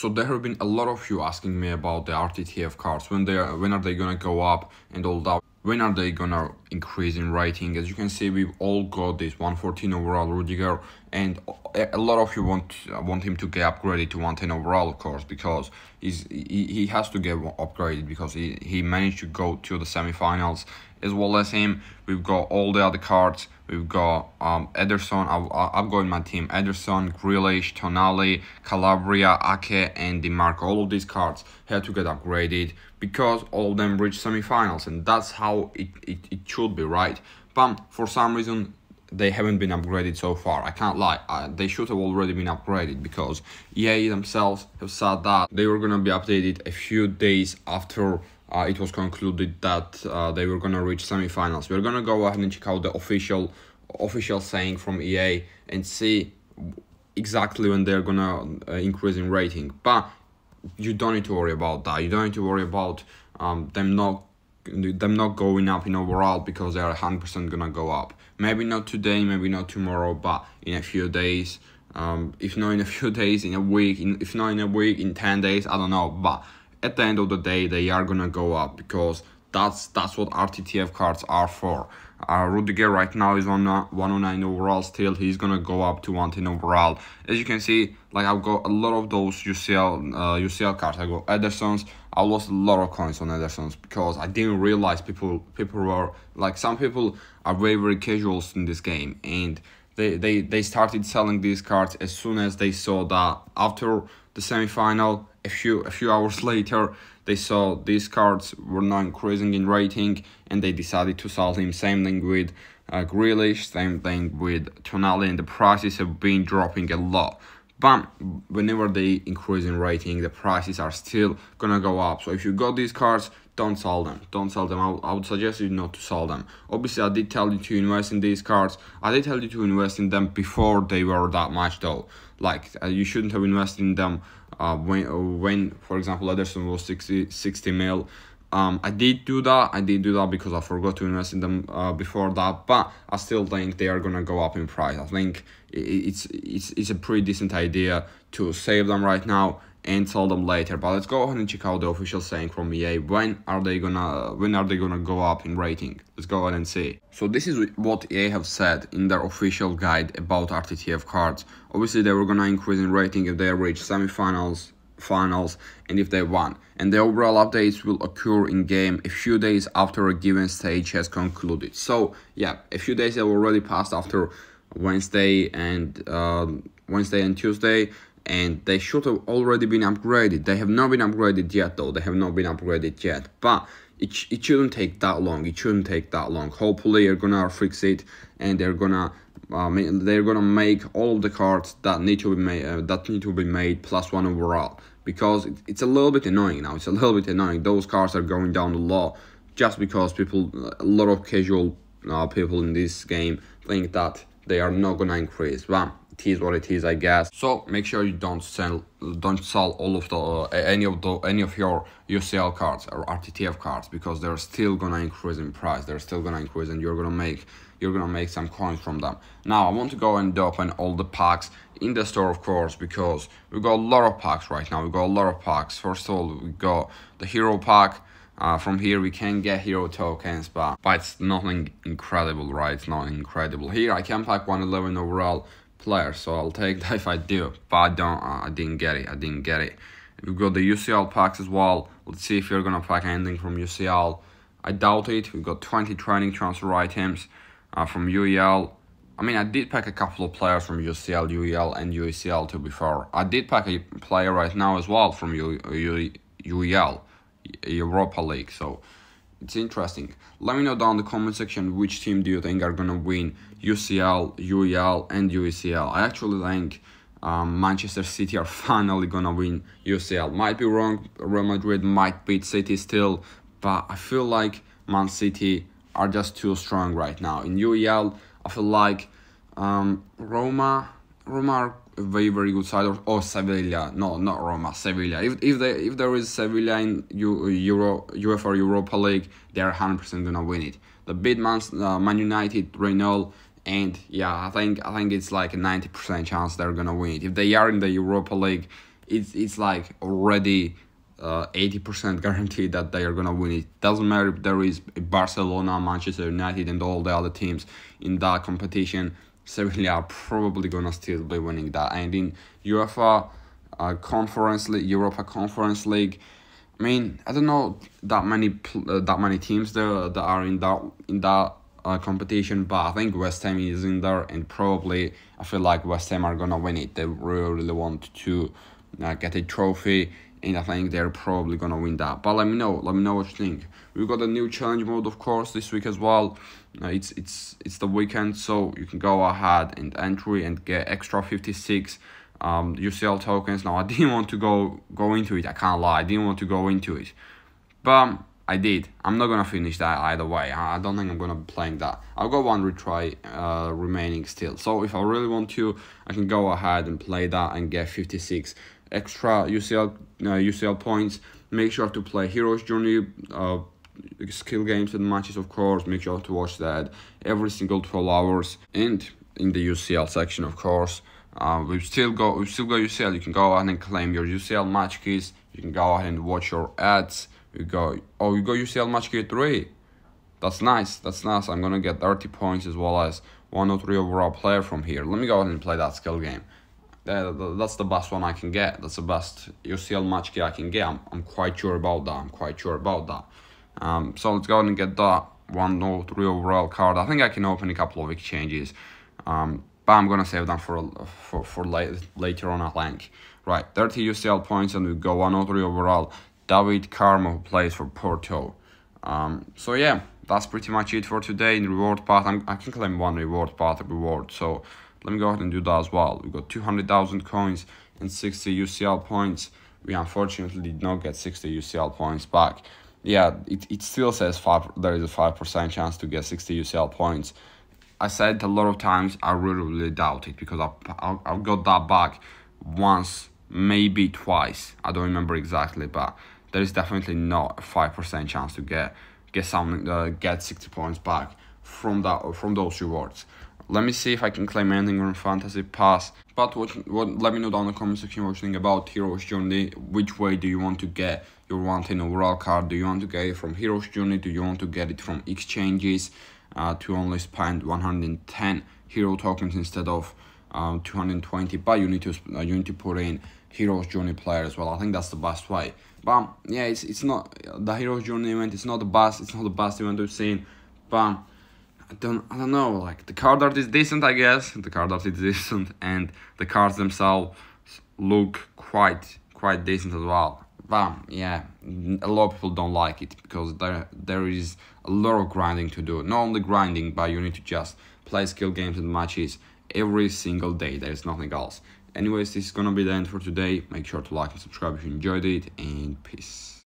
So there have been a lot of you asking me about the Rttf cards, when are they gonna go up and all that, when are they gonna increase in rating. As you can see, we've all got this 114 overall Rudiger, and a lot of you want him to get upgraded to 110 overall, of course, because he has to get upgraded because he managed to go to the semi-finals. As well as him, we've got all the other cards. We've got Ederson. I've got in my team Ederson, Grealish, Tonali, Calabria, Ake, and DiMarco. All of these cards had to get upgraded because all of them reached semi-finals, and that's how it should be, right? But for some reason, they haven't been upgraded so far. I can't lie. They should have already been upgraded because EA themselves have said that they were gonna be updated a few days after it was concluded that they were gonna reach semi-finals. We're gonna go ahead and check out the official saying from EA and see exactly when they're gonna increase in rating. But you don't need to worry about that. You don't need to worry about them not going up in overall, because they are 100% gonna go up. Maybe not today, maybe not tomorrow, but in a few days. If not in a few days, in a week, if not in a week, in 10 days, I don't know. But at the end of the day, they are gonna go up because that's what Rttf cards are for. Rudiger right now is on 109 overall still. He's gonna go up to 110 overall. As you can see, like, I've got a lot of those UCL cards. I got Ederson's. I lost a lot of coins on Ederson's because I didn't realize people were like, some people are very casuals in this game, and they started selling these cards as soon as they saw that after the semi-final, a few hours later, they saw these cards were not increasing in rating, and they decided to sell him. Same thing with Grealish, same thing with Tonali, and the prices have been dropping a lot. But whenever they increase in rating, the prices are still gonna go up. So if you got these cards, don't sell them. Don't sell them. I would suggest you not to sell them. Obviously, I did tell you to invest in these cards. I did tell you to invest in them before they were that much, though. Like, you shouldn't have invested in them when for example, Ederson was 60 mil. I did do that because I forgot to invest in them before that, but I still think they are gonna go up in price. I think it's a pretty decent idea to save them right now and sell them later. But let's go ahead and check out the official saying from EA. When are they gonna go up in rating? Let's go ahead and see. So this is what EA have said in their official guide about Rttf cards. Obviously, they were gonna increase in rating if they reach semi-finals, finals, and if they won. And the overall updates will occur in game a few days after a given stage has concluded. So yeah, a few days have already passed after Wednesday and Tuesday, and they should have already been upgraded. They have not been upgraded yet, though. They have not been upgraded yet, but it shouldn't take that long. It shouldn't take that long. Hopefully, they're gonna fix it, and they're gonna make all of the cards that need to be made plus one overall, because it's a little bit annoying now. It's a little bit annoying. Those cards are going down a lot just because a lot of casual people in this game think that they are not gonna increase. But it is what it is, I guess. So make sure you don't sell all of the any of your UCL cards or Rttf cards, because they're still gonna increase in price. They're still gonna increase, and you're gonna make some coins from them. Now I want to go and open all the packs in the store, of course, because we've got a lot of packs right now. We've got a lot of packs. First of all, we got the hero pack. From here we can get hero tokens, but it's nothing incredible, right? It's not incredible. Here I can pack 111 overall player, so I'll take that if I do, but I didn't get it. We've got the UCL packs as well. Let's see if you're gonna pack anything from UCL. I doubt it. We've got 20 training transfer items from UEL. I mean, I did pack a couple of players from UCL, UEL, and UECL to be fair. I did pack a player right now as well from UEL, Europa League, so it's interesting. Let me know down in the comment section which team do you think are gonna win UCL, UEL, and UECL. I actually think Manchester City are finally gonna win UCL. Might be wrong. Real Madrid might beat City still, but I feel like Man City are just too strong right now. In UEL, I feel like Roma are a very good side, or Sevilla. No, not Roma, Sevilla. If there is Sevilla in UEFA Europa League, they are 100% gonna win it. The big Man United, Renault, and yeah, I think it's like a 90% chance they're gonna win it. If they are in the Europa League, it's like already 80% guaranteed that they are gonna win it. Doesn't matter if there is Barcelona, Manchester United, and all the other teams in that competition. Sevilla are probably gonna still be winning that. And in UEFA Conference League, Europa Conference League, I mean, I don't know that many teams there that are in that competition, but I think West Ham is in there, and probably I feel like West Ham are gonna win it. They really want to get a trophy, and I think they're probably gonna win that. But let me know what you think. We've got a new challenge mode, of course, this week as well. It's the weekend, so you can go ahead and entry and get extra 56 UCL tokens. Now I didn't want to go into it. I can't lie, I didn't want to go into it, but I did. I'm not gonna finish that either way. I don't think I'm gonna be playing that. I've got one retry remaining still. So if I really want to, I can go ahead and play that and get 56 extra UCL points. Make sure to play Hero's Journey skill games and matches, of course. Make sure to watch that every single 12 hours. And in the UCL section, of course, we've still got UCL. You can go ahead and claim your UCL match keys. You can go ahead and watch your ads. You got UCL match key 3. That's nice. I'm gonna get 30 points as well as 103 overall player from here. Let me go ahead and play that skill game. That's the best one I can get. That's the best UCL match key I can get. I'm quite sure about that. So let's go ahead and get that 103 overall card. I think I can open a couple of exchanges, but I'm gonna save them for later on, I think. Right, 30 UCL points, and we go 103 overall. David Carmo, who plays for Porto. So yeah, that's pretty much it for today. In reward path, I can claim one reward path reward. So let me go ahead and do that as well. We got 200,000 coins and 60 UCL points. We unfortunately did not get 60 UCL points back. Yeah, it still says there is a 5% chance to get 60 UCL points. I said a lot of times, I really doubt it, because I got that back once, maybe twice. I don't remember exactly, but there is definitely not a 5% chance to get 60 points back from those rewards. Let me see if I can claim anything from Fantasy Pass. But let me know down in the comment section what you think about Hero's Journey. Which way do you want to get your 110 overall card? Do you want to get it from Hero's Journey? Do you want to get it from exchanges to only spend 110 hero tokens instead of 220? But you need to put in Hero's Journey player as well. I think that's the best way. But yeah, it's not the Hero's Journey event. It's not the best event we've seen. But I don't know, like, the card art is decent, I guess. The card art is decent, and the cards themselves look quite decent as well. But yeah, a lot of people don't like it because there is a lot of grinding to do. Not only grinding, but you need to just play skill games and matches every single day. There is nothing else. Anyways, this is gonna be the end for today. Make sure to like and subscribe if you enjoyed it, and peace.